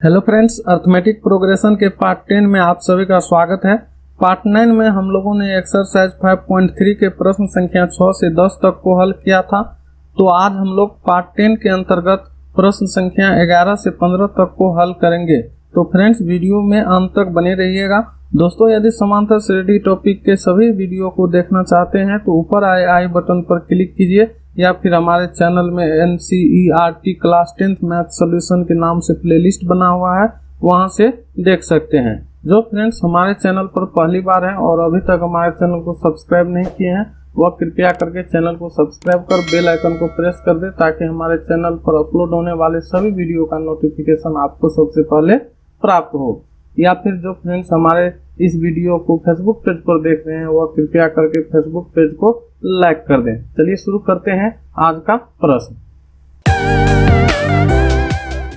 Hello friends, arithmetic progression के part 10 में आप सभी का स्वागत है। पार्ट 9 में हम लोगों ने एक्सरसाइज 5.3 के प्रश्न संख्या 6 से 10 तक को हल किया था। तो आज हम लोग पार्ट 10 के अंतर्गत प्रश्न संख्या 11 से 15 तक को हल करेंगे। तो फ्रेंड्स, वीडियो में अंत तक बने रहिएगा। दोस्तों, यदि समांतर श्रेणी टॉपिक के सभी वीडियो को देखना चाहते हैं तो ऊपर आए आई बटन पर क्लिक कीजिए या फिर हमारे चैनल में NCERT class 10th math solution के नाम से प्लेलिस्ट बना हुआ है, वहां से देख सकते हैं। जो फ्रेंड्स हमारे चैनल पर पहली बार हैं और अभी तक हमारे चैनल को सब्सक्राइब नहीं किए हैं, वह कृपया करके चैनल को सब्सक्राइब कर बेल आइकन को प्रेस कर दे ताकि हमारे चैनल पर अपलोड होने वाले सभी वीडियो का नोटिफिकेशन आपको सबसे पहले प्राप्त हो। या फिर जो फ्रेंड्स हमारे इस वीडियो को फेसबुक पेज पर देख रहे हैं, वह कृपया करके फेसबुक पेज को लाइक कर दें। चलिए शुरू करते हैं आज का प्रश्न।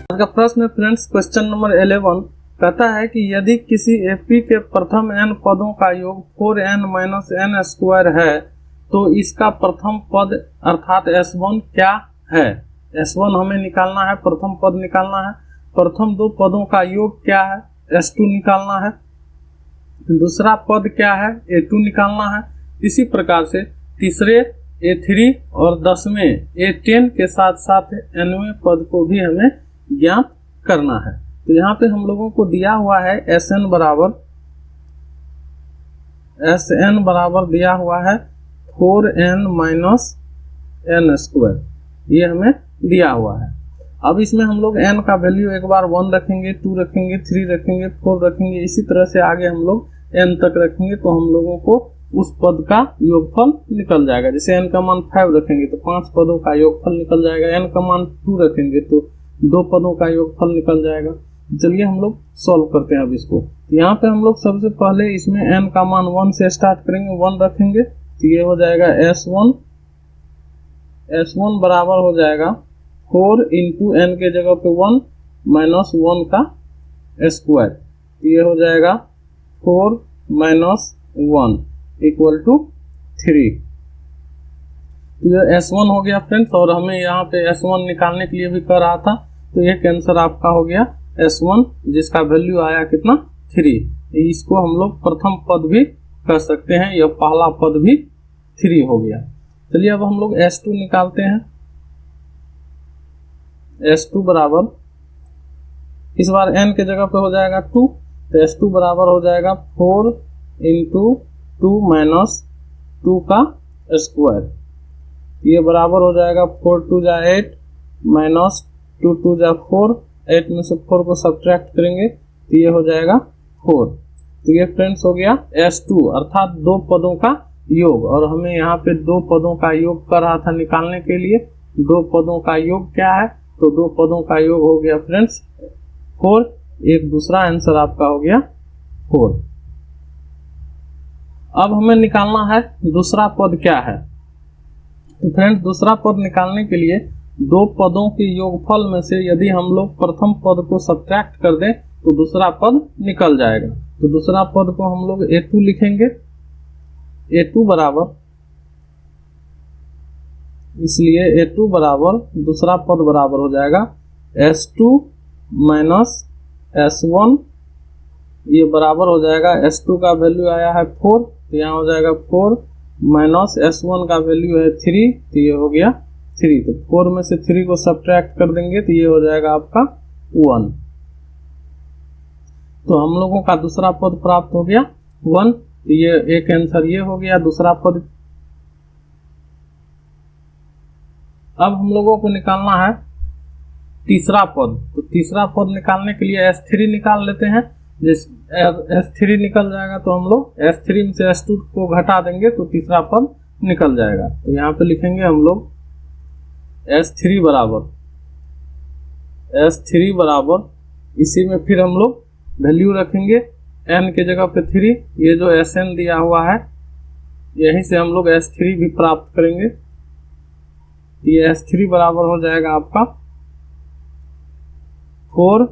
आज का प्रश्न फ्रेंड्स क्वेश्चन नंबर 11 कहता है कि यदि किसी एपी के प्रथम n पदों का योग 4n-n² है तो इसका प्रथम पद अर्थात S1 क्या है। S1 हमें निकालना है, प्रथम पद निकालना है। प्रथम दो पदों का योग क्या है, S2 निकालना है। दूसरा पद क्या है, A2 निकालना है। इसी प्रकार से तीसरे A3 और 10वें A10 के साथ साथ nवें पद को भी हमें ज्ञात करना है। तो यहाँ पे हम लोगों को दिया हुआ है SN बराबर दिया हुआ है 4n-n², ये हमें दिया हुआ है। अब इसमें हम लोग n का वैल्यू एक बार 1 रखेंगे, 2 रखेंगे, 3 रखेंगे, 4 रखेंगे, इसी तरह से आगे हम लोग n तक रखेंगे तो हम लोगों को उस पद का योगफल निकल जाएगा। जैसे n का मान 5 रखेंगे तो 5 पदों का योगफल निकल जाएगा। n का मान 2 रखेंगे तो 2 पदों का योगफल निकल जाएगा। चलिए हम लोग सॉल्व करते हैं अब इसको। यहाँ पे हम लोग सबसे पहले इसमें n का मान 1 से स्टार्ट करेंगे, 1 रखेंगे तो ये हो जाएगा S1 बराबर हो जाएगा 4 इंटू n के जगह पे 1 माइनस 1 का स्क्वायर, ये हो जाएगा 4 माइनस 1 इक्वल टू 3। तो ये S1 हो गया फ्रेंड्स, और हमें यहाँ पे S1 निकालने के लिए भी कर रहा था तो ये आंसर आपका हो गया S1, जिसका वैल्यू आया कितना, 3। इसको हम लोग प्रथम पद भी कर सकते हैं, यह पहला पद भी 3 हो गया। चलिए अब हम लोग S2 निकालते हैं। S2 बराबर इस बार n के जगह पे हो जाएगा 2, तो S2 बराबर हो जाएगा 4 इंटू 2 माइनस 2 का स्क्वायर, ये बराबर हो जाएगा 4 2 जा 8 माइनस 2 2 जा 4, 8 में से 4 को सब्ट्रैक्ट करेंगे तो ये हो जाएगा 4। तो ये फ्रेंड्स हो गया S2 अर्थात दो पदों का योग, और हमें यहाँ पे दो पदों का योग कर रहा था निकालने के लिए। दो पदों का योग क्या है, तो दो पदों का योग हो गया फ्रेंड्स 4। एक दूसरा आंसर आपका हो गया 4। अब हमें निकालना है दूसरा पद क्या है। तो फ्रेंड्स दूसरा पद निकालने के लिए दो पदों के योगफल में से यदि हम लोग प्रथम पद को सब्ट्रैक्ट कर दें तो दूसरा पद निकल जाएगा। तो दूसरा पद को हम लोग A2 लिखेंगे। A2 बराबर, इसलिए A2 बराबर दूसरा पद बराबर हो जाएगा S2 माइनस S1, ये बराबर हो जाएगा S2 का वैल्यू आया है 4, तो यहाँ हो जाएगा 4 माइनस S1 का वैल्यू है 3, तो ये हो गया 3। तो 4 में से 3 को सब्ट्रैक्ट कर देंगे तो ये हो जाएगा आपका 1। तो हम लोगों का दूसरा पद प्राप्त हो गया 1। तो ये एक आंसर ये हो गया दूसरा पद। अब हम लोगों को निकालना है तीसरा पद। तो तीसरा पद निकालने के लिए S3 निकाल लेते हैं। जिस S3 निकल जाएगा तो हम लोग S3 में से S2 को घटा देंगे तो तीसरा पद निकल जाएगा। तो यहाँ पे लिखेंगे हम लोग S3 बराबर इसी में फिर हम लोग वैल्यू रखेंगे n के जगह पे 3, ये जो Sn दिया हुआ है यहीं से हम लोग S3 भी प्राप्त करेंगे। ये S3 बराबर हो जाएगा आपका 4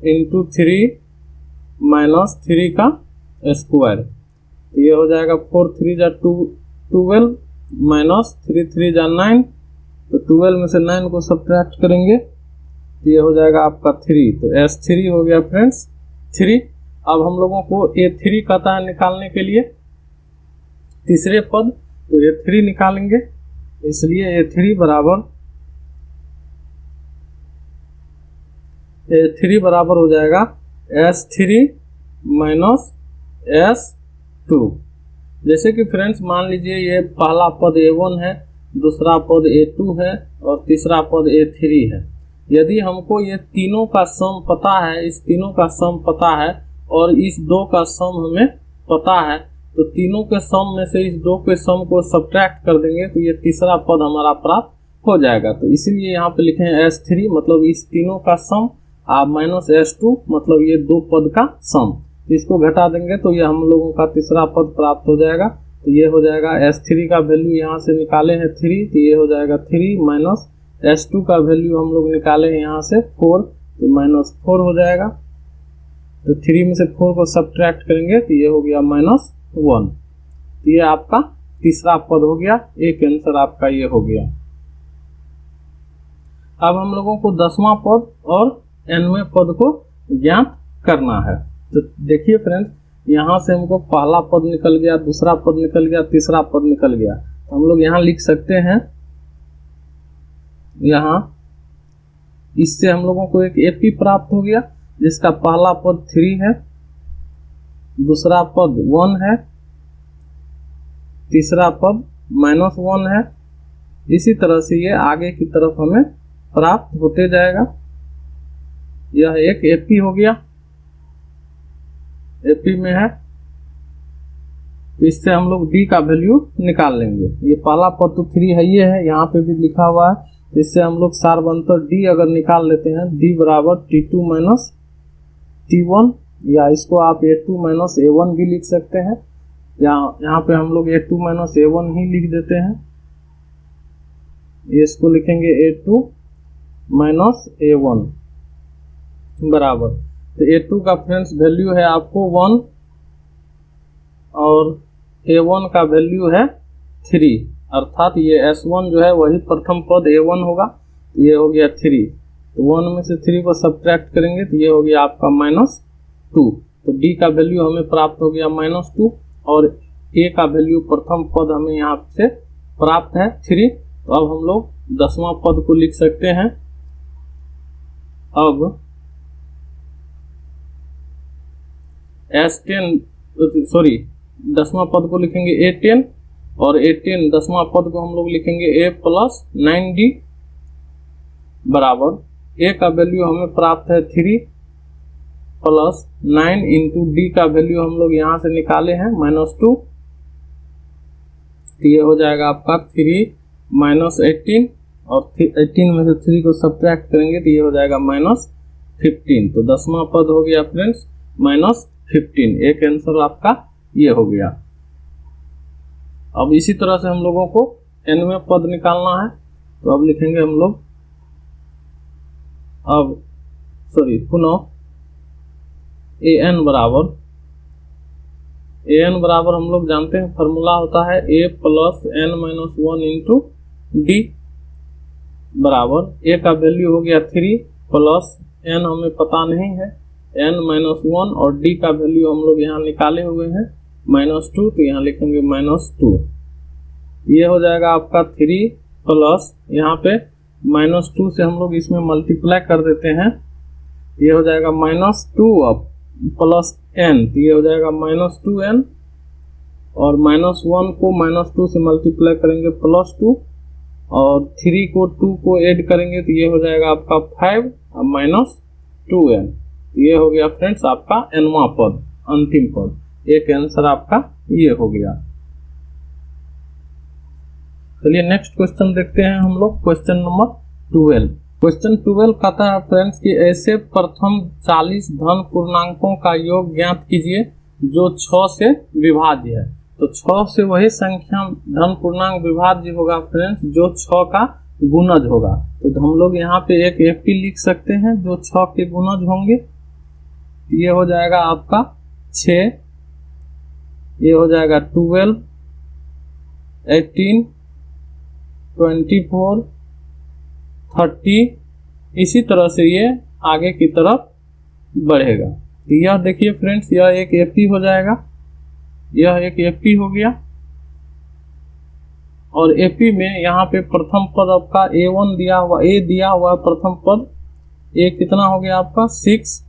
इंटू 3 माइनस 3 का स्क्वायर, ये हो जाएगा 4 3 जा 12 माइनस 3 3 जा 9, तो 12 में से 9 को सब्ट्रैक्ट करेंगे तो ये हो जाएगा आपका 3। तो S3 हो गया फ्रेंड्स 3। अब हम लोगों को A3 कहता है निकालने के लिए तीसरे पद, तो A3 निकालेंगे, इसलिए A3 बराबर हो जाएगा S3 माइनस S2। जैसे कि फ्रेंड्स मान लीजिए ये पहला पद A1 है, दूसरा पद A2 है और तीसरा पद A3 है। यदि हमको ये तीनों का सम पता है, इस तीनों का सम पता है और इस दो का सम हमें पता है, तो तीनों के सम में से इस दो के सम को सब्ट्रैक्ट कर देंगे तो ये तीसरा पद हमारा प्राप्त हो जाएगा। तो इसीलिए यहाँ पे लिखे हैं S3 मतलब इस तीनों का सम, माइनस S2 मतलब ये दो पद का सम। इसको घटा देंगे तो ये हम लोगों का तीसरा पद प्राप्त हो जाएगा। तो ये हो जाएगा S3 का वैल्यू यहाँ से निकाले हैं 3, तो ये हो जाएगा 3 माइनस S2 का वैल्यू हम लोग निकाले हैं यहाँ से 4, तो माइनस 4 हो जाएगा। तो 3 में से 4 को सब्ट्रैक्ट करेंगे तो ये हो गया माइनस 1। तो ये आपका तीसरा पद हो गया, एक आंसर आपका ये हो गया। अब हम लोगों को 10वां पद और 9वें पद को ज्ञात करना है। तो देखिए फ्रेंड्स, यहाँ से हमको पहला पद निकल गया, दूसरा पद निकल गया, तीसरा पद निकल गया। तो हम लोग यहाँ लिख सकते हैं, यहाँ इससे हम लोगों को एक AP प्राप्त हो गया जिसका पहला पद 3 है, दूसरा पद 1 है, तीसरा पद -1 है। इसी तरह से ये आगे की तरफ हमें प्राप्त होते जाएगा। यह एक AP हो गया, AP में है, तो इससे हम लोग D का वैल्यू निकाल लेंगे। ये पहला पद तो 3 है, ये है, यहाँ पे भी लिखा हुआ है। इससे हम लोग सारबंतर D अगर निकाल लेते हैं, D बराबर T2 माइनस T1, या इसको आप A2 माइनस A1 भी लिख सकते हैं। यहाँ पे हम लोग A2 माइनस A1 ही लिख देते हैं। इसको लिखेंगे A2 माइनस A1 बराबर, तो A2 का फ्रेंड्स वैल्यू है आपको 1 और A1 का वैल्यू है 3, अर्थात ये S1 जो है वही प्रथम पद A1 होगा। ये हो गया 3, तो 1 में से 3 को सब्ट्रैक्ट करेंगे तो ये हो गया आपका -2। तो D का वैल्यू हमें प्राप्त हो गया -2 और A का वैल्यू प्रथम पद हमें यहाँ से प्राप्त है 3। तो अब हम लोग 10वां पद को लिख सकते हैं। अब S10 10वां पद को लिखेंगे A10 और A10 10वां पद को हम लोग लिखेंगे A प्लस 9D बराबर, A का वैल्यू हमें प्राप्त है 3 प्लस 9 इंटू D का वैल्यू हम लोग यहाँ से निकाले हैं -2। तो ये हो जाएगा आपका 3 माइनस 18 और 18 में से 3 को सब्ट्रैक्ट करेंगे तो ये हो जाएगा -15। तो 10वां पद हो गया फ्रेंड्स -15, एक आंसर आपका ये हो गया। अब इसी तरह से हम लोगों को 9वें पद निकालना है। तो अब लिखेंगे हम लोग, पुनः AN बराबर हम लोग जानते हैं फॉर्मूला होता है A plus N-1 into D बराबर, A का वैल्यू हो गया 3 प्लस N हमें पता नहीं है, N-1 और D का वैल्यू हम लोग यहाँ निकाले हुए हैं -2, तो यहाँ लिखेंगे -2। ये हो जाएगा आपका 3 प्लस, यहाँ पे -2 से हम लोग इसमें मल्टीप्लाई कर देते हैं, ये हो जाएगा -2 अब प्लस n, तो ये हो जाएगा -2n और -1 को -2 से मल्टीप्लाई करेंगे +2 और 3 को 2 को ऐड करेंगे तो ये हो जाएगा आपका 5 और -2n। ये हो गया फ्रेंड्स आपका nवां पद, अंतिम पद, एक आंसर आपका ये हो गया। चलिए नेक्स्ट क्वेश्चन देखते हैं हम लोग, क्वेश्चन नंबर 12। क्वेश्चन 12 कहता है फ्रेंड्स कि ऐसे प्रथम 40 धन पूर्णांकों का योग ज्ञात कीजिए जो 6 से विभाज्य है। तो 6 से वही संख्या धन पूर्णांक विभाज्य होगा फ्रेंड्स जो 6 का गुणज होगा। तो हम लोग यहाँ पे एक FP लिख सकते हैं जो 6 के गुणज होंगे। ये हो जाएगा आपका 6, ये हो जाएगा 12, 18, 24, 30, इसी तरह से ये आगे की तरफ बढ़ेगा। तो यह देखिए फ्रेंड्स, यह एक एपी हो जाएगा, यह एक एपी हो गया। और एपी में यहाँ पे प्रथम पद आपका A1 दिया हुआ, A दिया हुआ प्रथम पद, A कितना हो गया आपका 6,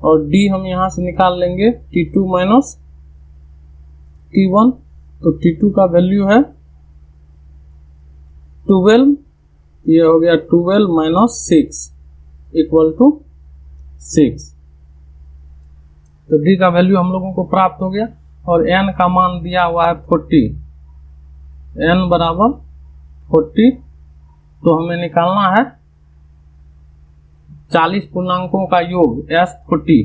और D हम यहाँ से निकाल लेंगे T2 माइनस T1। तो T2 का वैल्यू है 12, ये हो गया 12 माइनस 6 इक्वल टू 6। तो D का वैल्यू हम लोगों को प्राप्त हो गया। और N का मान दिया हुआ है 40, N बराबर 40। तो हमें निकालना है 40 पूर्णांकों का योग S40।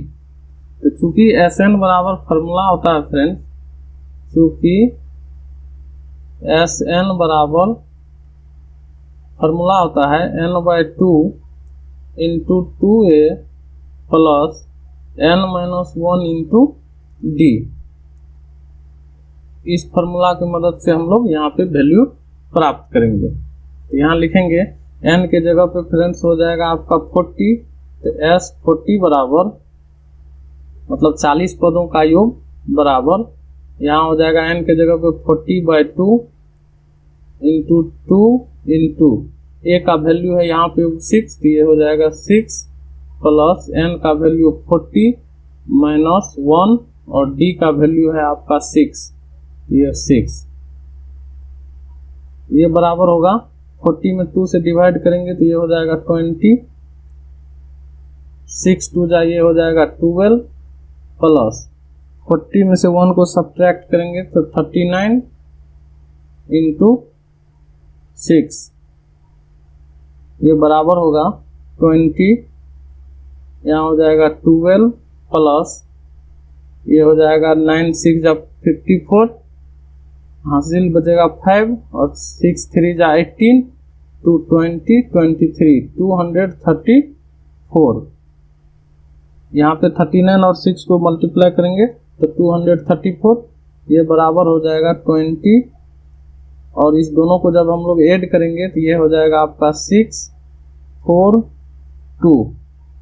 तो चूंकि Sn बराबर फॉर्मूला होता है फ्रेंड्स, चूंकि Sn बराबर फॉर्मूला होता है n/2 into 2a plus n-1 into d। इस फॉर्मूला की मदद से हम लोग यहाँ पे वैल्यू प्राप्त करेंगे। तो यहाँ लिखेंगे n के जगह पे फ्रेंड्स हो जाएगा आपका 40। तो S40 बराबर मतलब 40 पदों का योग बराबर, यहाँ हो जाएगा n के जगह पे 40/2 इंटू 2 इंटू a का वैल्यू है यहाँ पे 6, तो ये हो जाएगा 6 प्लस n का वैल्यू 40 माइनस 1 और d का वैल्यू है आपका 6, ये 6। ये बराबर होगा 40 में 2 से डिवाइड करेंगे तो ये हो जाएगा 20, 6 2 जा ये हो जाएगा 12 प्लस 40 में से 1 को सब्ट्रैक्ट करेंगे तो 39 इंटू 6, ये बराबर होगा 20, यहाँ हो जाएगा 12 प्लस ये हो जाएगा 9 6 जा 54, हासिल बचेगा 5 और 6 3 जा 18, 2 20 23 234। यहाँ पे 39 और 6 को मल्टीप्लाई करेंगे तो 234, ये बराबर हो जाएगा 20। और इस दोनों को जब हम लोग ऐड करेंगे तो ये हो जाएगा आपका 6 4 2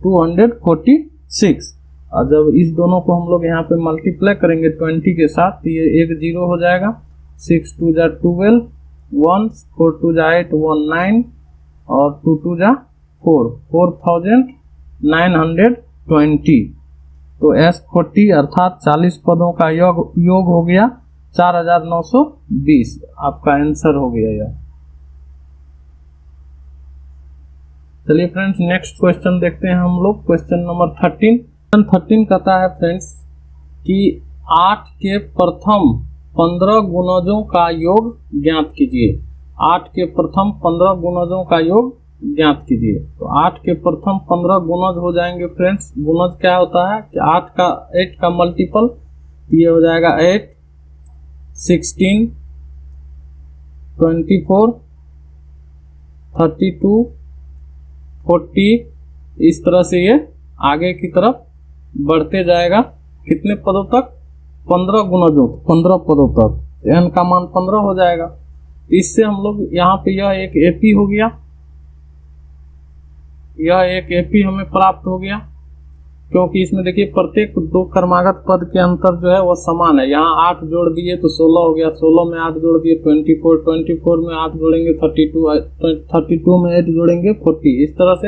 246। और जब इस दोनों को हम लोग यहाँ पे मल्टीप्लाई करेंगे 20 के साथ तो ये एक 0 हो जाएगा। 6 2 जा 12, 1 4 2 जा 8, 1 9 और 2 2 जा 4, 4920। तो S40 अर्थात 40 पदों का योग हो गया 4920, आपका आंसर हो गया यह। चलिए फ्रेंड्स नेक्स्ट क्वेश्चन देखते हैं हम लोग। क्वेश्चन नंबर 13 कहता है फ्रेंड्स कि 8 के प्रथम 15 गुणजों का योग ज्ञात कीजिए। 8 के प्रथम 15 गुणजों का योग ज्ञात कीजिए। तो 8 के प्रथम 15 गुणज हो जाएंगे फ्रेंड्स। गुणज क्या होता है कि 8 का मल्टीपल, ये हो जाएगा 8 16 24 32 40। इस तरह से ये आगे की तरफ बढ़ते जाएगा कितने पदों तक, 15 गुणजों 15 पदों तक। n का मान 15 हो जाएगा। इससे हम लोग यहाँ पे यह एक एपी हो गया, यह एक एपी हमें प्राप्त हो गया, क्योंकि इसमें देखिए प्रत्येक दो क्रमागत पद के अंतर जो है वह समान है। यहाँ 8 जोड़ दिए तो 16 हो गया, 16 में 8 जोड़ दिए 24, 24 में 8 जोड़ेंगे 32, 32 में 8 जोड़ेंगे 40। इस तरह से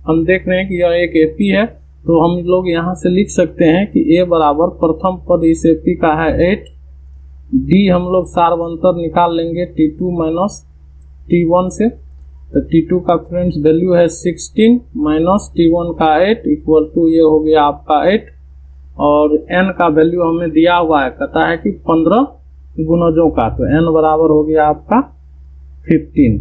हम देख रहे हैं कि यह एक एपी है। तो हम लोग यहाँ से लिख सकते हैं कि a बराबर प्रथम पद इस एपी का है 8, d हम लोग सार्वंतर निकाल लेंगे T2 माइनस T1 से। तो T2 का फ्रेंड्स वैल्यू है 16 माइनस T1 का 8 इक्वल टू ये हो गया आपका 8। और n का वैल्यू हमें दिया हुआ है, कहता है कि 15 गुणजों का, तो n बराबर हो गया आपका 15।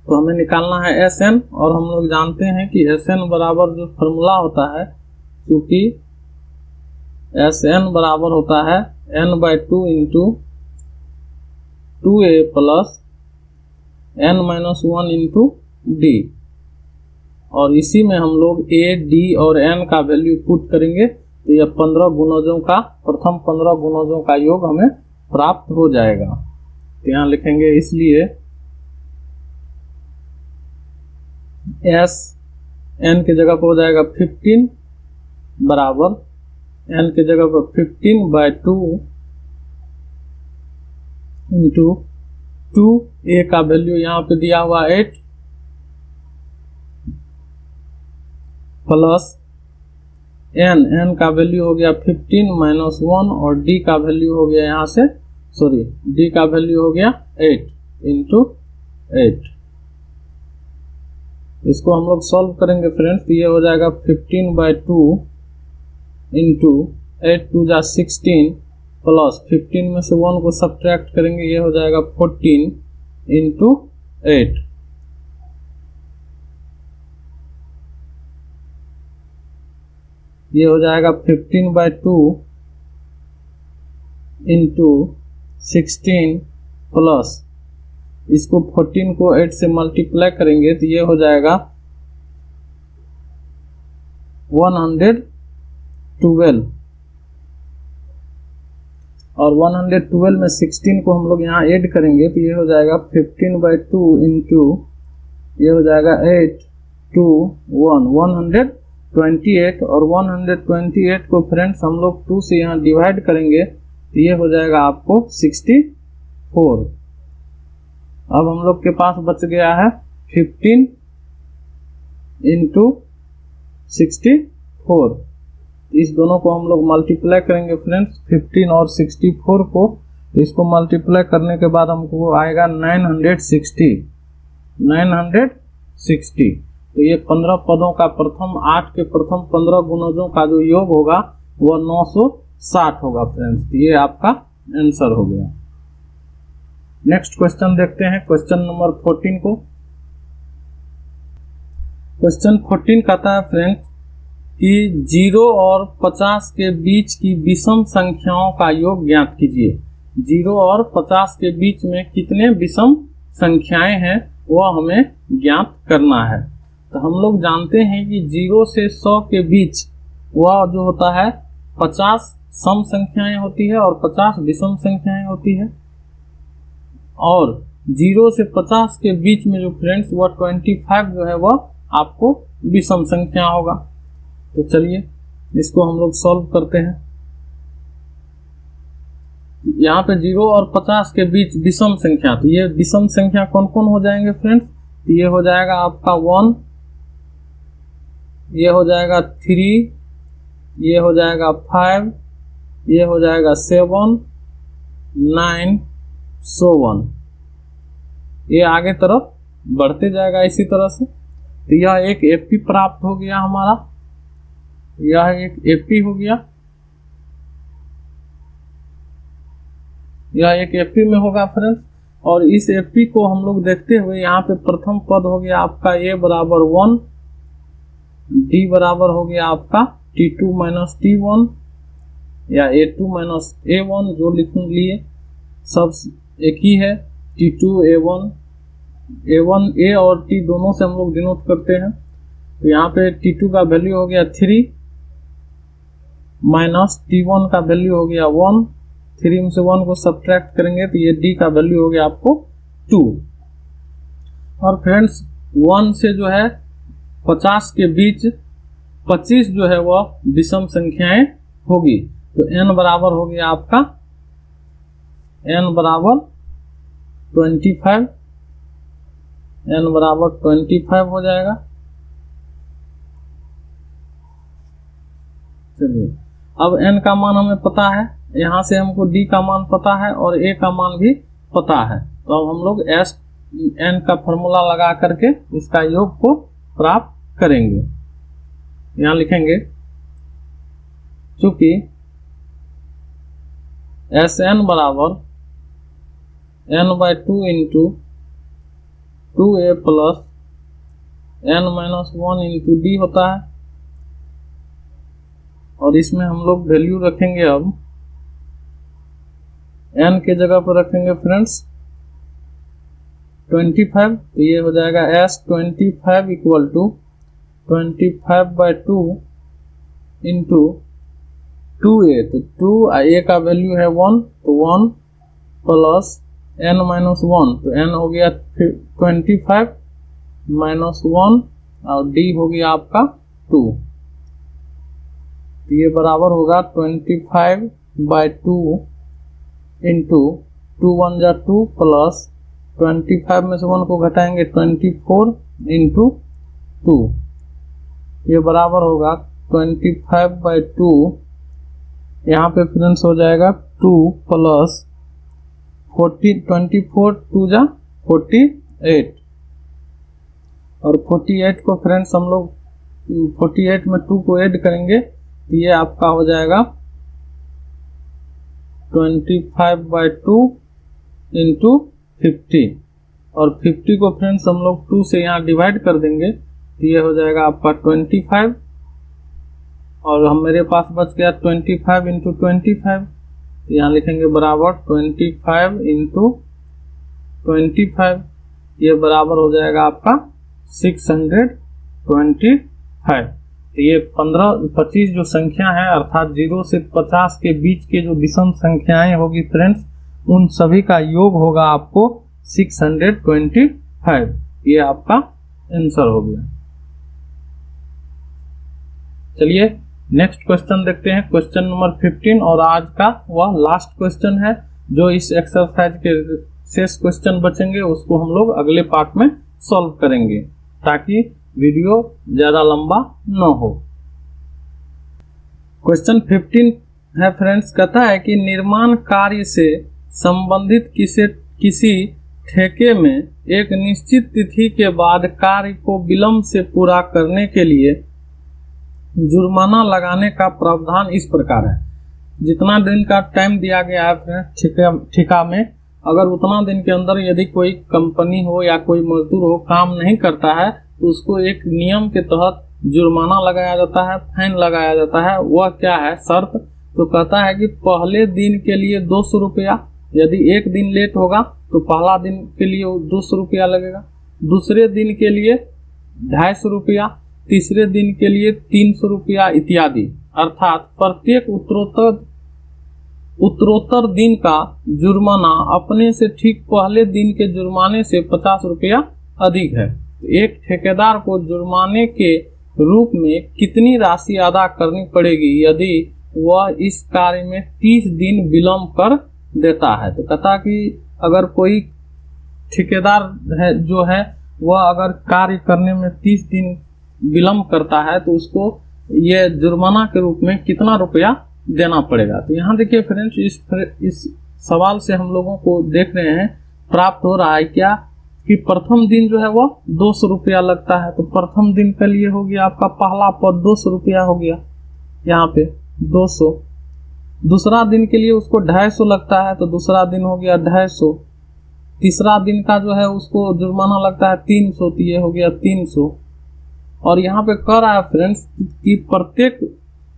तो हमें निकालना है Sn, और हम लोग जानते हैं कि Sn बराबर जो फॉर्मूला होता है, क्योंकि Sn बराबर होता है n/2 into 2a plus n-1 into d। और इसी में हम लोग a, d और n का वैल्यू पुट करेंगे तो यह 15 गुणजों का, प्रथम 15 गुणजों का योग हमें प्राप्त हो जाएगा। तो यहाँ लिखेंगे इसलिए एस एन की जगह पर हो जाएगा 15 बराबर एन की जगह पर 15/2 इंटू 2 ए का वैल्यू यहाँ पे दिया हुआ 8 प्लस एन का वैल्यू हो गया 15 - 1 और डी का वैल्यू हो गया यहाँ से डी का वैल्यू हो गया 8 इंटू 8। इसको हम लोग सॉल्व करेंगे फ्रेंड्स, तो ये हो जाएगा 15/2 इंटू 8 2 जा 16 प्लस 15 में से 1 को सब्ट्रैक्ट करेंगे, ये हो जाएगा 14 इंटू 8। ये हो जाएगा 15/2 इंटू 16 प्लस इसको 14 को 8 से मल्टीप्लाई करेंगे तो ये हो जाएगा 112 और 112 में 16 को हम लोग यहाँ ऐड करेंगे तो ये हो जाएगा 15/2 इंटू ये हो जाएगा 8 2 1 128 और 128 को फ्रेंड्स हम लोग 2 से यहाँ डिवाइड करेंगे तो ये हो जाएगा आपको 64। अब हम लोग के पास बच गया है 15 इंटू 64। इस दोनों को हम लोग मल्टीप्लाई करेंगे फ्रेंड्स, 15 और 64 को, इसको मल्टीप्लाई करने के बाद हमको आएगा 960। तो ये 15 पदों का प्रथम 8 के प्रथम 15 गुणजों का जो योग होगा वह 960 होगा फ्रेंड्स। ये आपका आंसर हो गया। नेक्स्ट क्वेश्चन देखते हैं, क्वेश्चन नंबर 14 को। क्वेश्चन 14 कहता है फ्रेंड्स कि 0 और 50 के बीच की विषम संख्याओं का योग ज्ञात कीजिए। 0 और 50 के बीच में कितने विषम संख्याएं हैं वह हमें ज्ञात करना है। तो हम लोग जानते हैं कि 0 से 100 के बीच वह जो होता है 50 सम संख्याएं होती है और 50 विषम संख्याएं होती है, और 0 से 50 के बीच में जो फ्रेंड्स वह 25 जो है वह आपको विषम संख्या होगा। तो चलिए इसको हम लोग सॉल्व करते हैं। यहाँ पे 0 और 50 के बीच विषम संख्या, तो ये विषम संख्या कौन कौन हो जाएंगे फ्रेंड्स? तो ये हो जाएगा आपका 1, ये हो जाएगा 3, ये हो जाएगा 5, ये हो जाएगा 7, 9 so on। ये आगे तरफ बढ़ते जाएगा इसी तरह से। तो यह एक एफपी प्राप्त हो गया हमारा, यह एक एफपी हो गया, यह एक एफपी में होगा फ्रेंड्स। और इस एफपी को हम लोग देखते हुए यहाँ पे प्रथम पद हो गया आपका a बराबर 1, d बराबर हो गया आपका t2 माइनस t1 या a2 माइनस a1, जो लिख लिए सब एक ही है। t2 a1 a और t दोनों से हम लोग डिनोट करते हैं। तो यहाँ पे t2 का वैल्यू हो गया 3 माइनस t1 का वैल्यू हो गया 1, 3 में से 1 को सब्ट्रैक्ट करेंगे तो ये d का वैल्यू हो गया आपको 2। और फ्रेंड्स 1 से जो है 50 के बीच 25 जो है वह विषम संख्याएं होगी। तो n बराबर हो गया आपका n बराबर 25, n बराबर 25 हो जाएगा। चलिए अब n का मान हमें पता है, यहाँ से हमको d का मान पता है और a का मान भी पता है। तो अब हम लोग n का फॉर्मूला लगा करके इसका योग को प्राप्त करेंगे। यहाँ लिखेंगे चूंकि Sn बराबर n/2 into 2a plus n-1 into d होता है। और इसमें हम लोग वैल्यू रखेंगे, अब n के जगह पर रखेंगे फ्रेंड्स 25, तो ये हो जाएगा S25 equal to 25/2 into 2a, तो 2a का वैल्यू है 1, तो 1 प्लस n-1, तो n हो गया 25 - 1 और डी हो गया आपका 2। तो ये बराबर होगा 25/2 इंटू 2 1 जा 2 प्लस 25 में से 1 को घटाएंगे 24 इंटू 2। ये बराबर होगा 25/2, यहाँ पे फ्रेंड्स हो जाएगा 2 प्लस 40, 24 2 जा 48, और 48 को फ्रेंड्स हम लोग 48 में 2 को ऐड करेंगे तो ये आपका हो जाएगा 25/2 इंटू 50, और 50 को फ्रेंड्स हम लोग 2 से यहाँ डिवाइड कर देंगे तो ये हो जाएगा आपका 25, और हम मेरे पास बच गया 25 इंटू 25, तो यहाँ लिखेंगे बराबर 25 इंटू 25, ये बराबर हो जाएगा आपका 625। तो ये 25 जो संख्या है अर्थात 0 से 50 के बीच के जो विषम संख्याएं होगी फ्रेंड्स, उन सभी का योग होगा आपको 625। ये आपका आंसर हो गया। चलिए नेक्स्ट क्वेश्चन देखते हैं, क्वेश्चन नंबर 15, और आज का वह लास्ट क्वेश्चन है। जो इस एक्सरसाइज के शेष क्वेश्चन बचेंगे उसको हम लोग अगले पार्ट में सॉल्व करेंगे ताकि वीडियो ज्यादा लंबा न हो। क्वेश्चन 15 है फ्रेंड्स, कहता है कि निर्माण कार्य से संबंधित किसी ठेके में एक निश्चित तिथि के बाद कार्य को विलंब से पूरा करने के लिए जुर्माना लगाने का प्रावधान इस प्रकार है। जितना दिन का टाइम दिया गया है ठेका में, अगर उतना दिन के अंदर यदि कोई कंपनी हो या कोई मजदूर हो काम नहीं करता है तो उसको एक नियम के तहत जुर्माना लगाया जाता है, फाइन लगाया जाता है। वह क्या है शर्त? तो कहता है कि पहले दिन के लिए 200 रुपया, यदि एक दिन लेट होगा तो पहला दिन के लिए 200 रुपया लगेगा, दूसरे दिन के लिए 250 रुपया, तीसरे दिन के लिए 300 रुपया इत्यादि। अर्थात प्रत्येक उत्तरोत्तर दिन का जुर्माना अपने से ठीक पहले दिन के जुर्माने से 50 रुपया अधिक है। एक ठेकेदार को जुर्माने के रूप में कितनी राशि अदा करनी पड़ेगी यदि वह इस कार्य में 30 दिन विलंब कर देता है? तो कहता कि अगर कोई ठेकेदार है जो है वह अगर कार्य करने में 30 दिन विलंब करता है तो उसको ये जुर्माना के रूप में कितना रुपया देना पड़ेगा। तो यहाँ देखिए फ्रेंड्स, इस सवाल से हम लोगों को देख रहे हैं प्राप्त हो रहा है क्या कि प्रथम दिन जो है वह 200 रुपया लगता है। तो प्रथम दिन के लिए हो गया आपका पहला पद 200 रुपया हो गया, यहाँ पे 200। दूसरा दिन के लिए उसको 250 लगता है तो दूसरा दिन हो गया 250। तीसरा दिन का जो है उसको जुर्माना लगता है 300, तो ये हो गया 300। और यहाँ पे कह रहा है फ्रेंड्स कि प्रत्येक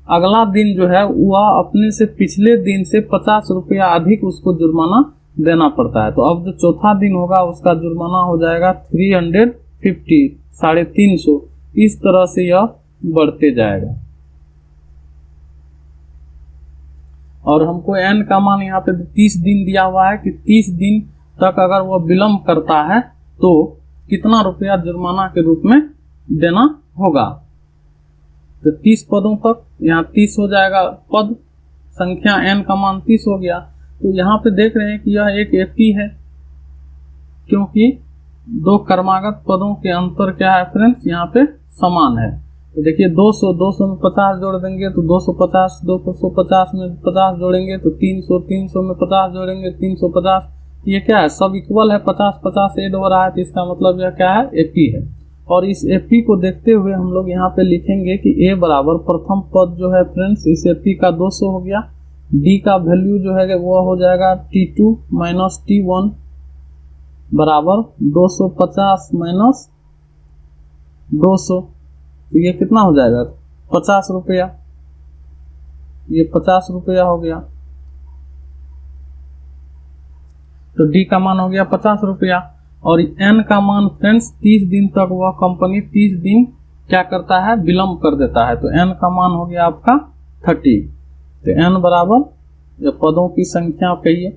अगला दिन जो है वह अपने से पिछले दिन से 50 रुपया अधिक उसको जुर्माना देना पड़ता है। तो अब जो चौथा दिन होगा उसका जुर्माना हो जाएगा 350, 350। इस तरह से यह बढ़ते जाएगा। और हमको n का मान यहाँ पे 30 दिन दिया हुआ है कि 30 दिन तक अगर वह विलंब करता है तो कितना रुपया जुर्माना के रूप में देना होगा। तो 30 पदों तक यहाँ 30 हो जाएगा, पद संख्या n का मान 30 हो गया। तो यहाँ पे देख रहे हैं कि यह एक एपी है क्योंकि दो कर्मागत पदों के अंतर क्या है फ्रेंड्स, यहाँ पे समान है। तो देखिए 200 में 50 जोड़ देंगे तो 250 में 50 जोड़ेंगे तो 300 में 50 जोड़ेंगे 350। ये क्या है, सब इक्वल है, 50 ऐड हो रहा है, तो इसका मतलब यह क्या है, एपी है। और इस एपी को देखते हुए हम लोग यहाँ पे लिखेंगे कि ए बराबर प्रथम पद जो है फ्रेंड्स इस एपी का 200 हो गया। डी का वैल्यू जो है वो हो जाएगा T2 माइनस T1 बराबर 250 माइनस 200। तो ये कितना हो जाएगा, 50 रुपया। ये 50 रुपया हो गया। तो डी का मान हो गया 50 रुपया। और एन का मान फ्रेंड्स 30 दिन तक वह कंपनी 30 दिन क्या करता है, विलंब कर देता है। तो एन का मान हो गया आपका 30। तो एन बराबर जो पदों की संख्या कहिए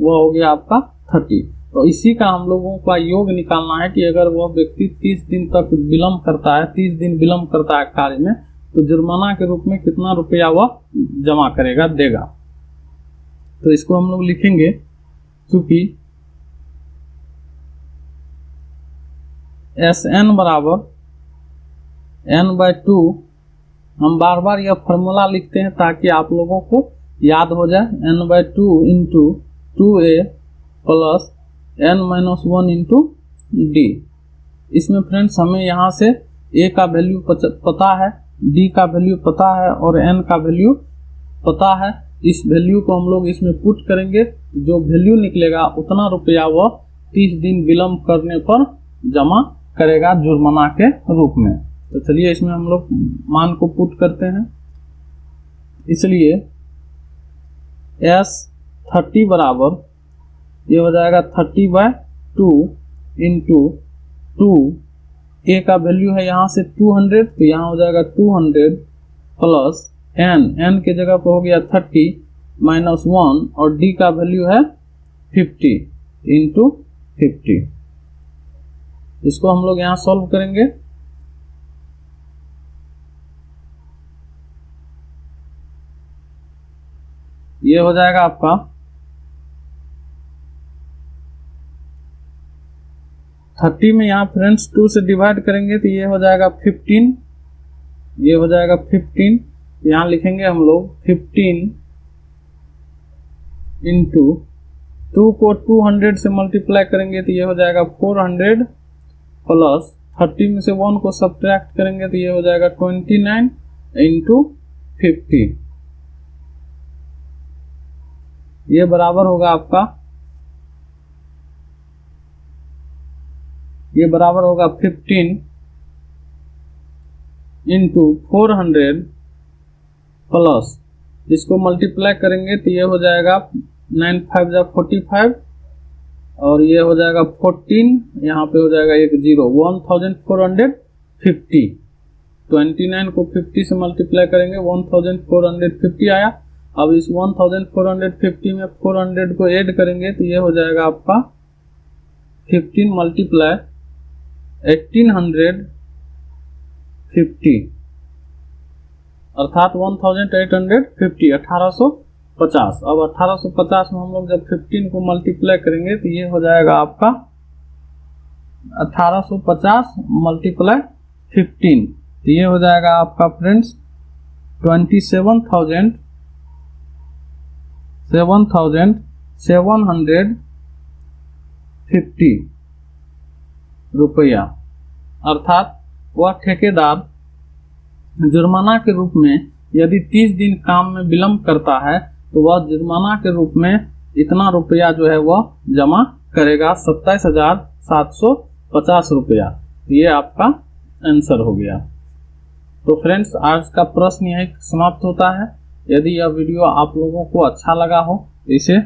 वह हो गया आपका 30। तो इसी का हम लोगों का योग निकालना है कि अगर वह व्यक्ति 30 दिन तक विलम्ब करता है, 30 दिन विलम्ब करता है कार्य में, तो जुर्माना के रूप में कितना रुपया वह जमा करेगा, देगा। तो इसको हम लोग लिखेंगे, चूंकि SN बराबर N/2, हम बार बार यह फॉर्मूला लिखते हैं ताकि आप लोगों को याद हो जाए। N/2 into 2A plus N-1 into D। इसमें फ्रेंड्स हमें यहाँ से A का वैल्यू पता है, D का वैल्यू पता है और N का वैल्यू पता है। इस वैल्यू को हम लोग इसमें पुट करेंगे, जो वैल्यू निकलेगा उतना रुपया वह 30 दिन विलम्ब करने पर जमा करेगा जुर्माना के रूप में। तो चलिए इसमें हम लोग मान को पुट करते हैं। इसलिए S30 बराबर ये हो जाएगा 30/2 इंटू 2, A का वैल्यू है यहाँ से 200, तो यहाँ हो जाएगा 200 प्लस N के जगह पर हो गया 30 माइनस 1 और D का वैल्यू है 50 इंटू 50। इसको हम लोग यहाँ सॉल्व करेंगे। ये हो जाएगा आपका 30 में यहाँ फ्रेंड्स 2 से डिवाइड करेंगे तो ये हो जाएगा 15, ये हो जाएगा 15। यहाँ लिखेंगे हम लोग 15 इंटू 2 को 200 से मल्टीप्लाई करेंगे तो ये हो जाएगा 400 प्लस 30 में से 1 को सब्ट्रैक्ट करेंगे तो ये हो जाएगा 29 इंटू 50। ये बराबर होगा आपका, ये बराबर होगा 15 इंटू 400 प्लस, इसको मल्टीप्लाई करेंगे तो ये हो जाएगा 9×5 = 45 और ये हो जाएगा 14, यहाँ पे हो जाएगा एक 0, 1450। 29 को 50 से मल्टीप्लाई करेंगे 1450 आया। अब इस 1450 में 400 को ऐड करेंगे तो ये हो जाएगा आपका 15 मल्टीप्लाई 1850 अर्थात 1850, 1850। अब 1850 में हम लोग जब 15 को मल्टीप्लाई करेंगे तो ये हो जाएगा आपका 1850 मल्टीप्लाई 15, तो ये हो जाएगा आपका फ्रेंड्स 27,750 रुपया। अर्थात वह ठेकेदार जुर्माना के रूप में यदि 30 दिन काम में विलम्ब करता है तो वह जुर्माना के रूप में इतना रुपया जो है वह जमा करेगा, 27,750 रुपया। ये आपका आंसर हो गया। तो फ्रेंड्स आज का प्रश्न यही समाप्त होता है। यदि यह वीडियो आप लोगों को अच्छा लगा हो तो इसे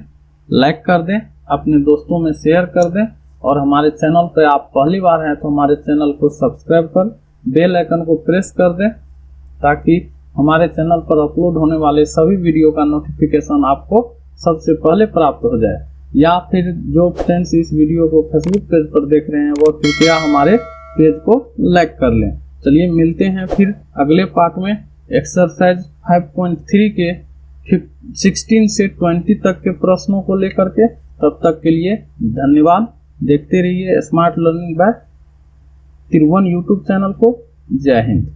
लाइक कर दें, अपने दोस्तों में शेयर कर दें और हमारे चैनल पर आप पहली बार हैं तो हमारे चैनल को सब्सक्राइब कर बेल आइकन को प्रेस कर दें ताकि हमारे चैनल पर अपलोड होने वाले सभी वीडियो का नोटिफिकेशन आपको सबसे पहले प्राप्त हो जाए। या फिर जो फ्रेंड्स इस वीडियो को फेसबुक पेज पर देख रहे हैं वो कृपया हमारे पेज को लाइक कर लें। चलिए मिलते हैं फिर अगले पार्ट में एक्सरसाइज 5.3 के 16 से 20 तक के प्रश्नों को लेकर के। तब तक के लिए धन्यवाद। देखते रहिए smart learning by Tiruvan YouTube channel को। जय हिंद।